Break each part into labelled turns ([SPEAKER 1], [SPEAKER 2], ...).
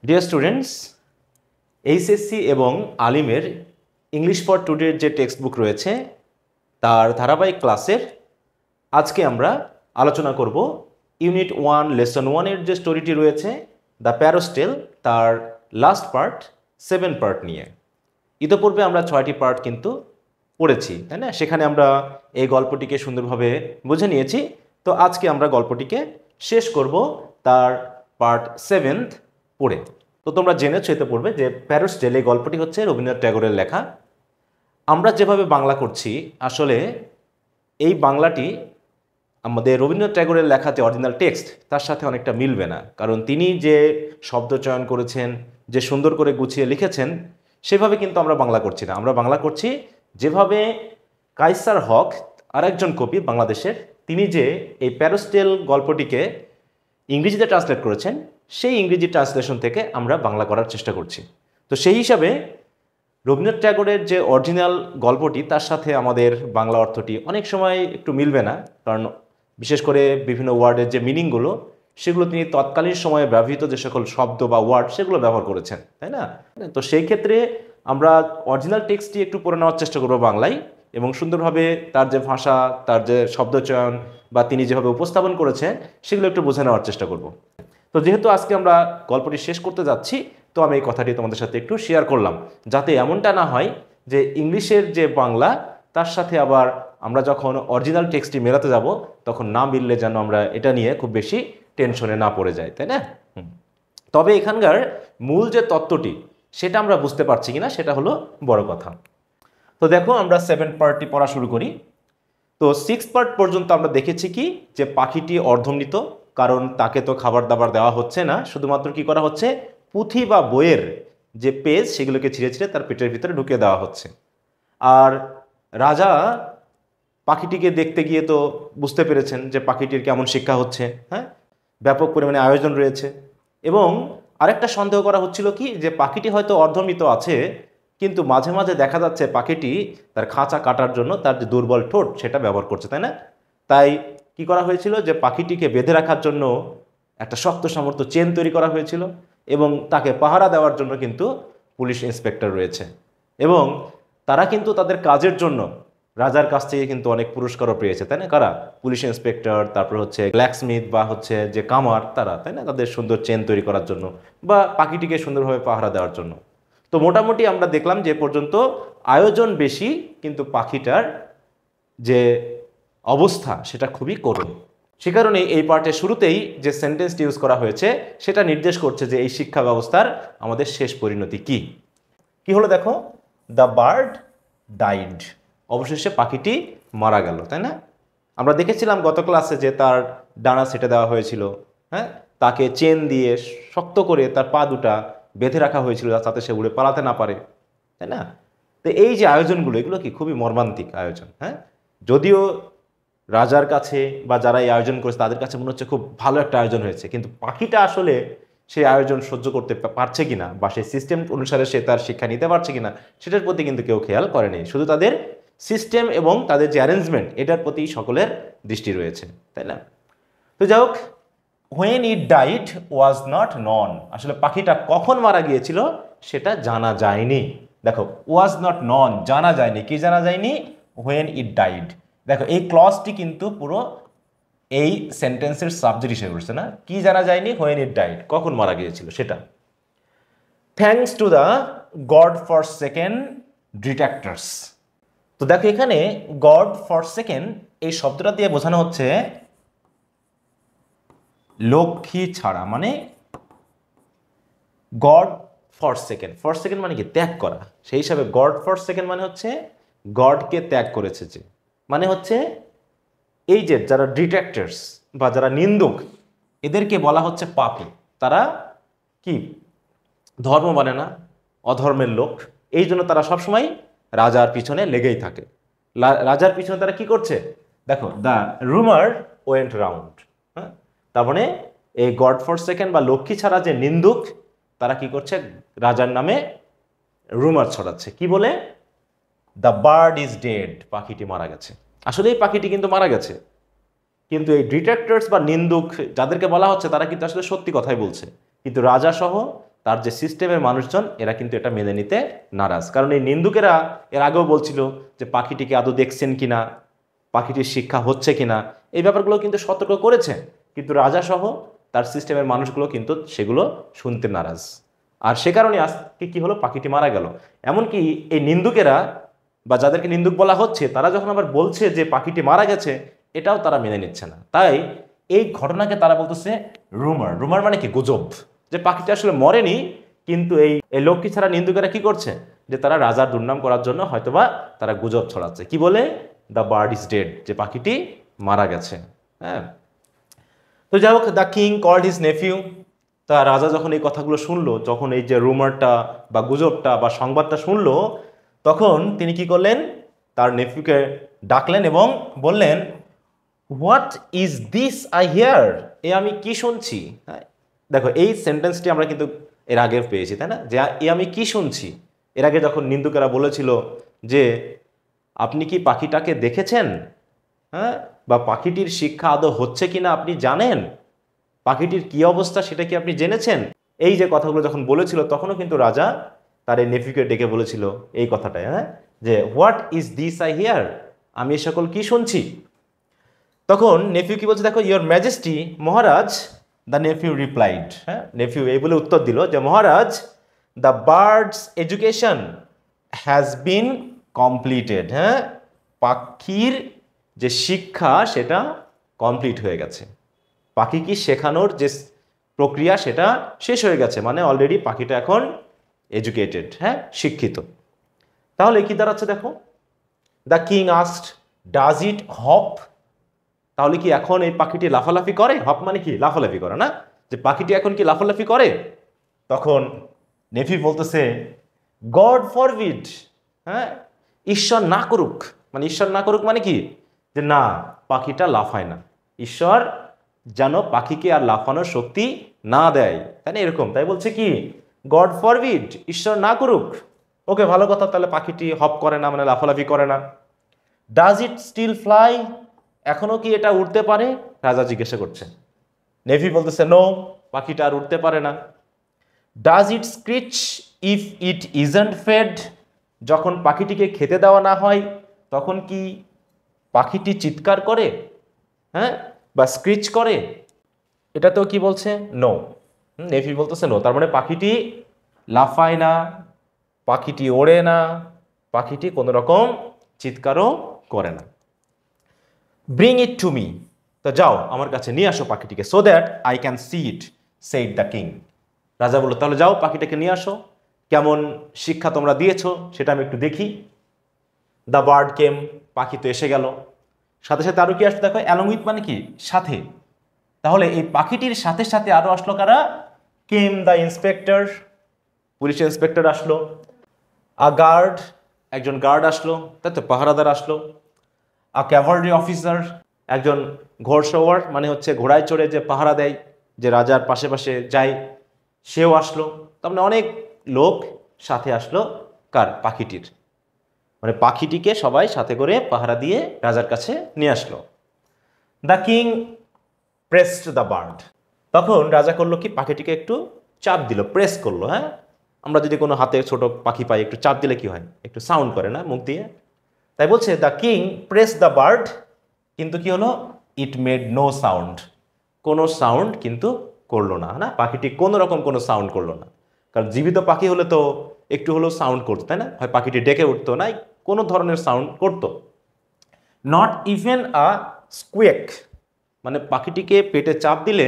[SPEAKER 1] Dear students, HSC এবং আলিমের English for টুডের যে text book রয়েছে তার ধারাবাহিক ক্লাসের আজকে আমরা আলোচনা করব ইউনিট 1 লেসন 1-এর যে স্টোরিটি রয়েছে দ্য প্যারোস্টেল, তার লাস্ট পার্ট 7 পার্ট নিয়ে। ইতোপূর্বে আমরা 6টি পার্ট কিন্তু পড়েছি, তাই না? সেখানে আমরা এই গল্পটিকে সুন্দরভাবে বুঝে নিয়েছি। তো আজকে আমরা গল্পটিকে শেষ করব তার পার্ট 7 পড়ে। তো তোমরা জেনেছো ইতোপূর্বে যে প্যারোস্টেল এই গল্পটি হচ্ছে রবীন্দ্রনাথ ট্যাগোরের লেখা। আমরা যেভাবে বাংলা করছি, আসলে এই বাংলাটি আমাদের রবীন্দ্রনাথ ট্যাগোরের লেখা যে অরিজিনাল টেক্সট তার সাথে অনেকটা মিলবে না, কারণ তিনি যে শব্দ চয়ন করেছেন, যে সুন্দর করে গুছিয়ে লিখেছেন, সেভাবে কিন্তু আমরা বাংলা করছি না। আমরা বাংলা করছি যেভাবে কায়সার হক, আরেকজন কবি বাংলাদেশের, তিনি যে এই প্যারোস্টেল গল্পটিকে ইংরেজিতে ট্রান্সলেট করেছেন, সেই ইংরেজি ট্রান্সলেশন থেকে আমরা বাংলা করার চেষ্টা করছি। তো সেই হিসাবে রবীন্দ্রনাথ ট্যাগোরের যে অরিজিনাল গল্পটি তার সাথে আমাদের বাংলা অর্থটি অনেক সময় একটু মিলবে না, কারণ বিশেষ করে বিভিন্ন ওয়ার্ডের যে মিনিংগুলো, সেগুলো তিনি তৎকালীন সময়ে ব্যবহৃত যে সকল শব্দ বা ওয়ার্ড সেগুলো ব্যবহার করেছেন, তাই না? তো সেই ক্ষেত্রে আমরা অরিজিনাল টেক্সটটি একটু পড়ে নেওয়ার চেষ্টা করবো বাংলায়, এবং সুন্দরভাবে তার যে ভাষা, তার যে শব্দচয়ন বা তিনি যেভাবে উপস্থাপন করেছেন সেগুলো একটু বুঝে নেওয়ার চেষ্টা করব। তো যেহেতু আজকে আমরা গল্পটি শেষ করতে যাচ্ছি, তো আমি এই কথাটি তোমাদের সাথে একটু শেয়ার করলাম, যাতে এমনটা না হয় যে ইংলিশের যে বাংলা তার সাথে আবার আমরা যখন অরিজিনাল টেক্সটটি মেলাতে যাব তখন না মিললে যেন আমরা এটা নিয়ে খুব বেশি টেনশনে না পড়ে যাই, তাই না? তবে এখানকার মূল যে তত্ত্বটি সেটা আমরা বুঝতে পারছি কিনা সেটা হলো বড় কথা। তো দেখো, আমরা 7 পার্টটি পড়া শুরু করি। তো 6 পার্ট পর্যন্ত আমরা দেখেছি কি যে পাখিটি অর্ধমৃত, কারণ তাকে তো খাবার দাবার দেওয়া হচ্ছে না, শুধুমাত্র কি করা হচ্ছে, পুঁথি বা বইয়ের যে পেজ সেগুলোকে ছিঁড়ে ছিঁড়ে তার পেটের ভিতরে ঢুকিয়ে দেওয়া হচ্ছে। আর রাজা পাখিটিকে দেখতে গিয়ে তো বুঝতে পেরেছেন যে পাখিটির কেমন শিক্ষা হচ্ছে, হ্যাঁ, ব্যাপক পরিমাণে আয়োজন রয়েছে। এবং আরেকটা সন্দেহ করা হচ্ছিল কি যে পাখিটি হয়তো অর্ধমৃত আছে, কিন্তু মাঝে মাঝে দেখা যাচ্ছে পাখিটি তার খাঁচা কাটার জন্য তার যে দুর্বল ঠোঁট সেটা ব্যবহার করছে, তাই না? তাই কি করা হয়েছিল যে পাখিটিকে বেঁধে রাখার জন্য একটা শক্ত সামর্থ্য চেন তৈরি করা হয়েছিল, এবং তাকে পাহারা দেওয়ার জন্য কিন্তু পুলিশ ইন্সপেক্টর রয়েছে, এবং তারা কিন্তু তাদের কাজের জন্য রাজার কাছ থেকে কিন্তু অনেক পুরস্কারও পেয়েছে, তাই না? কারা? পুলিশ ইন্সপেক্টর, তারপর হচ্ছে ব্ল্যাকস্মিথ বা হচ্ছে যে কামার, তারা, তাই না? তাদের সুন্দর চেন তৈরি করার জন্য বা পাখিটিকে সুন্দরভাবে পাহারা দেওয়ার জন্য। তো মোটামুটি আমরা দেখলাম যে পর্যন্ত আয়োজন বেশি, কিন্তু পাখিটার যে অবস্থা সেটা খুবই করুণ। সে কারণে এই পার্টের শুরুতেই যে সেন্টেন্সটি ইউজ করা হয়েছে সেটা নির্দেশ করছে যে এই শিক্ষা ব্যবস্থার আমাদের শেষ পরিণতি কি কি হলো। দেখো, দ্য বার্ড ডাইড, অবশেষে পাখিটি মারা গেল, তাই না? আমরা দেখেছিলাম গত ক্লাসে যে তার ডানা ছেটে দেওয়া হয়েছিল, হ্যাঁ, তাকে চেন দিয়ে শক্ত করে তার পা দুটা বেঁধে রাখা হয়েছিল যাতে সে উড়ে পালাতে না পারে, তাই না? তো এই যে আয়োজনগুলো, এগুলো কি খুবই মর্মান্তিক আয়োজন, হ্যাঁ। যদিও রাজার কাছে বা যারা এই আয়োজন করেছে তাদের কাছে মনে হচ্ছে খুব ভালো একটা আয়োজন হয়েছে, কিন্তু পাখিটা আসলে সেই আয়োজন সহ্য করতে পারছে কিনা বা সেই সিস্টেম অনুসারে সে তার শিক্ষা নিতে পারছে কিনা সেটার প্রতি কিন্তু কেউ খেয়াল করেনি। শুধু তাদের সিস্টেম এবং তাদের যে অ্যারেঞ্জমেন্ট এটার প্রতি সকলের দৃষ্টি রয়েছে, তাই না? তো যাই হোক, when it died was not known, আসলে পাখিটা কখন মারা গিয়েছিল সেটা জানা যায়নি। দেখো, ওয়াজ নট নন, জানা যায়নি। কি জানা যায়নি? When it died. দেখো, এই ক্লজটি কিন্তু পুরো এই সেন্টেন্সের সাবজেক্ট হিসেবে উঠছে, না? কি জানা যায়নি? হোয়েন ইট ডাইড, কখন মারা গিয়েছিল সেটা। Thanks to the god for second detectors. তো দেখো, এখানে গড ফর সেকেন্ড এই শব্দটা দিয়ে বোঝানো হচ্ছে লক্ষ্মী ছাড়া, মানে god for second, for second মানে কি? ত্যাগ করা। সেই হিসাবে গড ফর সেকেন্ড মানে হচ্ছে গডকে ত্যাগ করেছে যে, মানে হচ্ছে এই যে যারা ডিট্রাক্টরস বা যারা নিন্দুক, এদেরকে বলা হচ্ছে পাপী। তারা কি? ধর্ম মানে না, অধর্মের লোক। এই জন্য তারা সবসময় রাজার পিছনে লেগেই থাকে। রাজার পিছনে তারা কি করছে? দেখো, দ্য রুমার ওয়েন্ট রাউন্ড, হ্যাঁ। তার মানে এই গড ফর সেকেন্ড বা লক্ষ্মী ছাড়া যে নিন্দুক, তারা কি করছে? রাজার নামে রুমার ছড়াচ্ছে। কি বলে? দ্য বার্ড ইজ ডেড, পাখিটি মারা গেছে। আসলে এই পাখিটি কিন্তু মারা গেছে, কিন্তু এই ডিট্রাক্টরস বা নিন্দুক যাদেরকে বলা হচ্ছে তারা কিন্তু আসলে সত্যি কথাই বলছে। কিন্তু রাজা সহ তার যে সিস্টেমের মানুষজন এরা কিন্তু এটা মেনে নিতে নারাজ। কারণ এই নিন্দুকেরা এর আগেও বলছিল যে পাখিটিকে আদৌ দেখছেন কিনা, পাখিটির শিক্ষা হচ্ছে কিনা, এই ব্যাপারগুলো কিন্তু সতর্ক করেছে, কিন্তু রাজা সহ তার সিস্টেমের মানুষগুলো কিন্তু সেগুলো শুনতে নারাজ। আর সে কারণে আজকে কি হলো, পাখিটি মারা গেল। এমনকি এই নিন্দুকেরা বা যাদেরকে নিন্দুক বলা হচ্ছে তারা যখন আবার বলছে যে পাখিটি মারা গেছে, এটাও তারা মেনে নিচ্ছে না। তাই এই ঘটনাকে তারা বলতেছে রুমার। রুমার মানে কি, গুজব, যে পাখিটি আসলে মরেনি, কিন্তু এই লোকটি ছাড়া নিন্দুকেরা কি করছে, যে তারা রাজার দুর্নাম করার জন্য হয়তোবা তারা গুজব ছড়াচ্ছে। কি বলে, দ্য বার্ড ইজ ডেড, যে পাখিটি মারা গেছে। হ্যাঁ, তো যাই হোক, the king called his nephew. তা রাজা যখন এই কথাগুলো শুনলো, যখন এই যে রুমারটা বা গুজবটা বা সংবাদটা শুনলো, তখন তিনি কি করলেন, তার নেফিউকে ডাকলেন এবং বললেন, what is this I hear, এ আমি কি শুনছি। হ্যাঁ, দেখো এই সেন্টেন্সটি আমরা কিন্তু এর আগে পেয়েছি, তাই না, যে এ আমি কি শুনছি। এর আগে যখন নিন্দুকেরা বলেছিল যে আপনি কি পাখিটাকে দেখেছেন, হ্যাঁ, বা পাখিটির শিক্ষা আদৌ হচ্ছে কিনা আপনি জানেন, পাখিটির কি অবস্থা সেটা কি আপনি জেনেছেন, এই যে কথাগুলো যখন বলেছিল, তখনও কিন্তু রাজা তার এই নেফিউকে ডেকে বলেছিল এই কথাটাই, হ্যাঁ, যে what is this I here, আমি এ সকল কি শুনছি। তখন নেফিউ কি বলছে, দেখো, ইয়োর ম্যাজেস্টি, মহারাজ, দ্য নেফিউ রিপ্লাইড, হ্যাঁ, নেফিউ এই বলে উত্তর দিল যে মহারাজ, the bird's education has been completed, হ্যাঁ, পাখির যে শিক্ষা সেটা কমপ্লিট হয়ে গেছে। পাখি কি শেখানোর যে প্রক্রিয়া সেটা শেষ হয়ে গেছে, মানে অলরেডি পাখিটা এখন এডুকেটেড, হ্যাঁ, শিক্ষিত। তাহলে কি দাঁড়াচ্ছে দেখো, the king asked, does it hop, তাহলে কি এখন এই পাখিটি লাফালাফি করে, হপ মানে কি, লাফালাফি করে না, যে পাখিটি এখন কি লাফালাফি করে। তখন নেফি বলতেছে, গড ফরবিড, হ্যাঁ, ঈশ্বর না করুক, মানে ঈশ্বর না করুক মানে কি, যে না, পাখিটা লাফায় না, ঈশ্বর যেন পাখিকে আর লাফানোর শক্তি না দেয়, তাই না, এরকম। তাই বলছে কি, গড ফরবিড, ঈশ্বর না করুক। ওকে, ভালো কথা, তাহলে পাখিটি হপ করে না, মানে লাফালাফি করে না। ডাজ ইট স্টিল ফ্লাই, এখনো কি এটা উঠতে পারে, রাজা জিজ্ঞাসা করছে। নেভি বলতেছে, নো, পাখিটা আর উঠতে পারে না। Does it screech if it isn't fed, যখন পাখিটিকে খেতে দেওয়া না হয় তখন কি পাখিটি চিৎকার করে, হ্যাঁ, বা স্ক্রিচ করে, এটা তো কি বলছে, নো। নেভি বলতেছে নো, তার মানে পাখিটি লাফায় না, পাখিটি ওড়ে না, পাখিটি কোনো রকম চিৎকারও করে না। ব্রিং ইট টু মি, তো যাও আমার কাছে নিয়ে আসো পাখিটিকে, so that I can see it, said the king. রাজা বলল, তাহলে যাও পাখিটাকে নিয়ে আসো, কেমন শিক্ষা তোমরা দিয়েছো সেটা আমি একটু দেখি। দ্য বার্ড কেম, পাখি তো এসে গেল। সাথে সাথে আরো কি আসলো দেখো, অ্যালং উইথ মানে কি, সাথে। তাহলে এই পাখিটির সাথে সাথে আরো আসলো কারা, came the inspector, police inspector আসলো। আ গার্ড, একজন গার্ড আসলো, তাই তো, পাহারাদার আসলো। আ ক্যাভালরি অফিসার, একজন ঘোড়সওয়ার, মানে হচ্ছে ঘোড়ায় চড়ে যে পাহারা দেয়, যে রাজার পাশে পাশে যায়, সেও আসলো। তার মানে অনেক লোক সাথে আসলো, কার, পাখিটির, মানে পাখিটিকে সবাই সাথে করে পাহারা দিয়ে রাজার কাছে নিয়ে আসলো। The king pressed the bird, তখন রাজা করলো কি, পাখিটিকে একটু চাপ দিল, প্রেস করলো। হ্যাঁ, আমরা যদি কোনো হাতে ছোট পাখি পাই, একটু চাপ দিলে কি হয়, একটু সাউন্ড করে না মুখ দিয়ে। তাই বলছে, the king press the bird, কিন্তু কি হলো, ইট মেড নো সাউন্ড, কোনো সাউন্ড কিন্তু করলো না, না, পাখিটি কোনো রকম কোনো সাউন্ড করলো না। কারণ জীবিত পাখি হলে তো একটু হলেও সাউন্ড করতো, তাই না, হয় পাখিটি ডেকে উঠতো, না কোনো ধরনের সাউন্ড করতো। নট ইভেন আ স্কুয়েক, মানে পাখিটিকে পেটে চাপ দিলে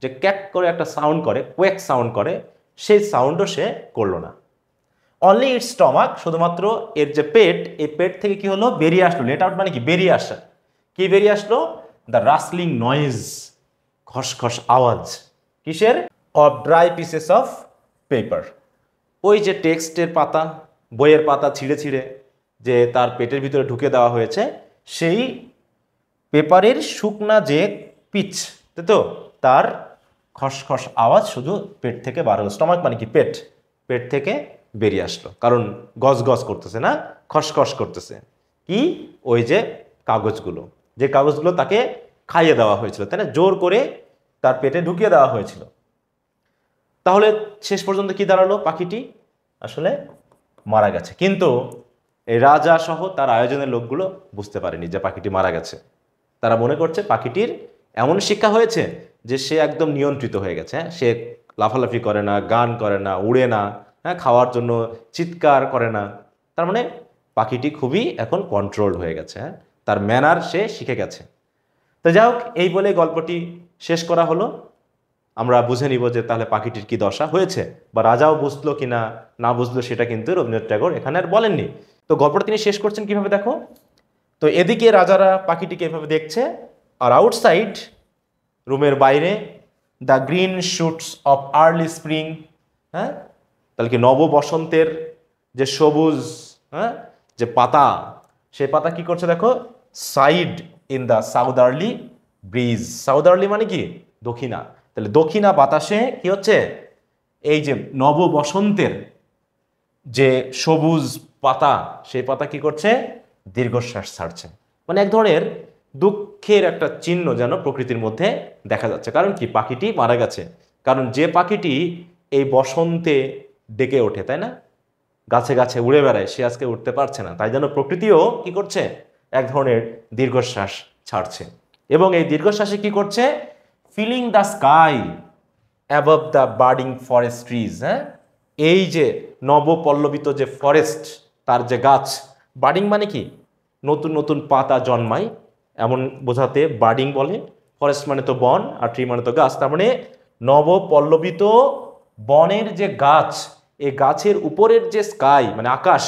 [SPEAKER 1] যে ক্যাক করে একটা সাউন্ড করে, কোয়েক সাউন্ড করে, সেই সাউন্ডও সে করলো না। অনলি ইটস স্টমাক, শুধুমাত্র এর যে পেট, এই পেট থেকে কি হলো, বেরিয়ে আসলো, লেট আউট মানে কি, বেরিয়ে আসা। কি বেরিয়ে আসলো, দ্য রাসলিং নয়েজ, খসখস আওয়াজ, কিসের, of dry pieces of paper, ওই যে টেক্সটের পাতা, বইয়ের পাতা ছিঁড়ে ছিঁড়ে যে তার পেটের ভিতরে ঢুকে দেওয়া হয়েছে, সেই পেপারের শুকনা যে পিচ, তাই তো, তার খসখস আওয়াজ শুধু পেট থেকে বার হলো। স্টমাক মানে কি, পেট, পেট থেকে বেরিয়ে আসলো, কারণ গজ গজ করতেছে না, খসখস করতেছে। কি, ওই যে কাগজগুলো, যে কাগজগুলো তাকে খাইয়ে দেওয়া হয়েছিল, তাই না, জোর করে তার পেটে ঢুকিয়ে দেওয়া হয়েছিল। তাহলে শেষ পর্যন্ত কি দাঁড়ালো? পাখিটি আসলে মারা গেছে। কিন্তু এই রাজা সহ তার আয়োজনের লোকগুলো বুঝতে পারেনি যে পাখিটি মারা গেছে। তারা মনে করছে পাখিটির এমন শিক্ষা হয়েছে যে সে একদম নিয়ন্ত্রিত হয়ে গেছে। হ্যাঁ, সে লাফালাফি করে না, গান করে না, উড়ে না, হ্যাঁ, খাওয়ার জন্য চিৎকার করে না। তার মানে পাখিটি খুবই এখন কন্ট্রোল হয়ে গেছে। হ্যাঁ, তার ম্যানার সে শিখে গেছে। তো যাই হোক, এই বলে গল্পটি শেষ করা হলো। আমরা বুঝে নিব যে তাহলে পাখিটির কি দশা হয়েছে, বা রাজাও বুঝলো কি না না বুঝলো সেটা কিন্তু রবীন্দ্রনাথ ট্যাগোর এখানে আর বলেননি। তো গল্পটা তিনি শেষ করছেন কিভাবে দেখো। তো এদিকে রাজারা পাখিটিকে এভাবে দেখছে, আর আউটসাইড রুমের বাইরে the green suits of early spring, হ্যাঁ, তাহলে কি নব বসন্তের যে সবুজ, হ্যাঁ, যে পাতা, সেই পাতা কি করছে দেখো, সাইড ইন দ্য সাউদার্লি ব্রিজ। সাউদার্লি মানে কি? দক্ষিণা। তাহলে দক্ষিণা বাতাসে কি হচ্ছে, এই যে নব বসন্তের যে সবুজ পাতা, সেই পাতা কি করছে, দীর্ঘশ্বাস ছাড়ছে। মানে এক ধরনের দুঃখের একটা চিহ্ন যেন প্রকৃতির মধ্যে দেখা যাচ্ছে। কারণ কি? পাখিটি মারা গেছে। কারণ যে পাখিটি এই বসন্তে ডেকে ওঠে, তাই না, গাছে গাছে উড়ে বেড়ায়, সে আজকে উঠতে পারছে না। তাই যেন প্রকৃতিও কি করছে, এক ধরনের দীর্ঘশ্বাস ছাড়ছে। এবং এই দীর্ঘশ্বাসে কি করছে, filling the sky above the birding forest trees. হ্যাঁ, এই যে নবপল্লবিত যে ফরেস্ট, তার যে গাছ, বার্ডিং মানে কি, নতুন নতুন পাতা জন্মায়, এমন বোঝাতে বার্ডিং বলে। ফরেস্ট মানে তো বন, আর ট্রি মানে তো গাছ। তার মানে নবপল্লবিত বনের যে গাছ, এই গাছের উপরের যে স্কাই মানে আকাশ,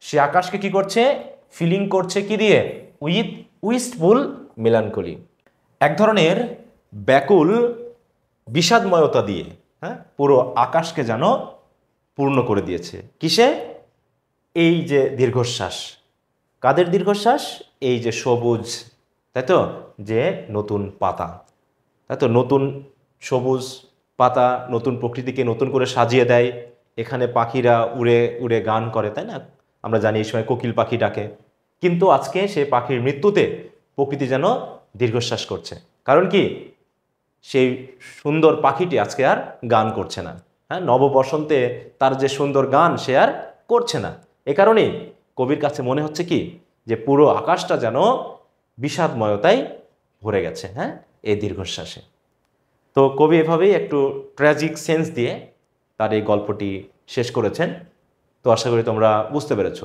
[SPEAKER 1] সে আকাশকে কি করছে, ফিলিং করছে কি দিয়ে, উইথ উইস্টফুল মেলানকলি, এক ধরনের ব্যাকুল বিষাদময়তা দিয়ে। হ্যাঁ, পুরো আকাশকে যেন পূর্ণ করে দিয়েছে কিসে, এই যে দীর্ঘশ্বাস। কাদের দীর্ঘশ্বাস? এই যে সবুজ, তাই তো, যে নতুন পাতা, তাই তো, নতুন সবুজ পাতা নতুন প্রকৃতিকে নতুন করে সাজিয়ে দেয়। এখানে পাখিরা উড়ে উড়ে গান করে, তাই না, আমরা জানি এই সময় কোকিল পাখি ডাকে। কিন্তু আজকে সেই পাখির মৃত্যুতে প্রকৃতি যেন দীর্ঘশ্বাস করছে। কারণ কি? সেই সুন্দর পাখিটি আজকে আর গান করছে না। হ্যাঁ, নববসন্তে তার যে সুন্দর গান সে আর করছে না। এ কারণেই কবির কাছে মনে হচ্ছে কি, যে পুরো আকাশটা যেন বিষাদময়তায় ভরে গেছে, হ্যাঁ, এই দীর্ঘশ্বাসে। তো কবি এভাবেই একটু ট্র্যাজিক সেন্স দিয়ে তার এই গল্পটি শেষ করেছেন। তো আশা করি তোমরা বুঝতে পেরেছ।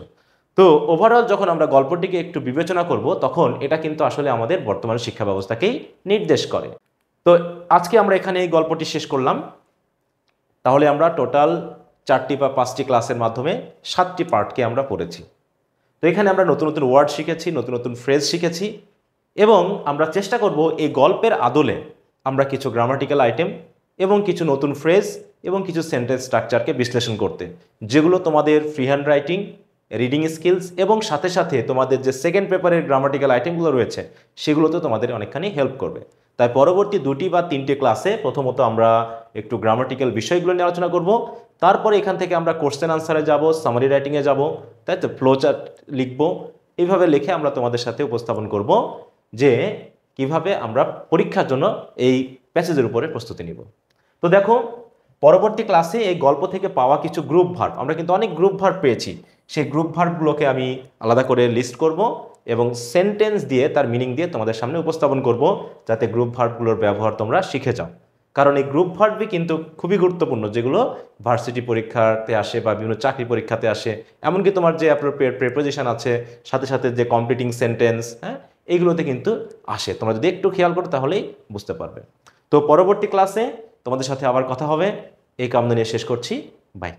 [SPEAKER 1] তো ওভারঅল যখন আমরা গল্পটিকে একটু বিবেচনা করব, তখন এটা কিন্তু আসলে আমাদের বর্তমান শিক্ষা ব্যবস্থাকেই নির্দেশ করে। তো আজকে আমরা এখানে এই গল্পটি শেষ করলাম। তাহলে আমরা টোটাল 4টি বা 5টি ক্লাসের মাধ্যমে 7টি পার্টকে আমরা পড়েছি। তো এখানে আমরা নতুন নতুন ওয়ার্ড শিখেছি, নতুন নতুন ফ্রেজ শিখেছি, এবং আমরা চেষ্টা করব এই গল্পের আদলে আমরা কিছু গ্রামাটিক্যাল আইটেম এবং কিছু নতুন ফ্রেজ এবং কিছু সেন্টেন্স স্ট্রাকচারকে বিশ্লেষণ করতে, যেগুলো তোমাদের free hand writing, reading skills এবং সাথে সাথে তোমাদের যে সেকেন্ড পেপারের গ্রামাটিক্যাল আইটেমগুলো রয়েছে সেগুলোতে তোমাদের অনেকখানি হেল্প করবে। তাই পরবর্তী 2টি বা 3টে ক্লাসে প্রথমত আমরা একটু গ্রামাটিক্যাল বিষয়গুলো নিয়ে আলোচনা করব, তারপরে এখান থেকে আমরা কোশ্চেন আনসারে যাব, সামারি রাইটিংয়ে যাব, তাই তো, ফ্লোচার্ট লিখব। এইভাবে লিখে আমরা তোমাদের সাথে উপস্থাপন করব যে কিভাবে আমরা পরীক্ষার জন্য এই প্যাসেজের উপরে প্রস্তুতি নিব। তো দেখো, পরবর্তী ক্লাসে এই গল্প থেকে পাওয়া কিছু গ্রুপ ভার্ব, আমরা কিন্তু অনেক গ্রুপ ভার্ব পেয়েছি, সেই গ্রুপ ভার্বগুলোকে আমি আলাদা করে লিস্ট করব এবং সেন্টেন্স দিয়ে তার মিনিং দিয়ে তোমাদের সামনে উপস্থাপন করব, যাতে গ্রুপ ভার্বগুলোর ব্যবহার তোমরা শিখে যাও। কারণ এই গ্রুপ ভার্বই কিন্তু খুবই গুরুত্বপূর্ণ, যেগুলো ভার্সিটি পরীক্ষাতে আসে বা বিভিন্ন চাকরি পরীক্ষাতে আসে। এমনকি তোমার যে অ্যাপ্রোপ্রিয়েট প্রিপোজিশন আছে, সাথে সাথে যে কমপ্লিটিং সেন্টেন্স, হ্যাঁ, এইগুলোতে কিন্তু আসে। তোমরা যদি একটু খেয়াল করো তাহলেই বুঝতে পারবে। তো পরবর্তী ক্লাসে তোমাদের সাথে আবার কথা হবে। এই কামনা নিয়ে শেষ করছি। বাই।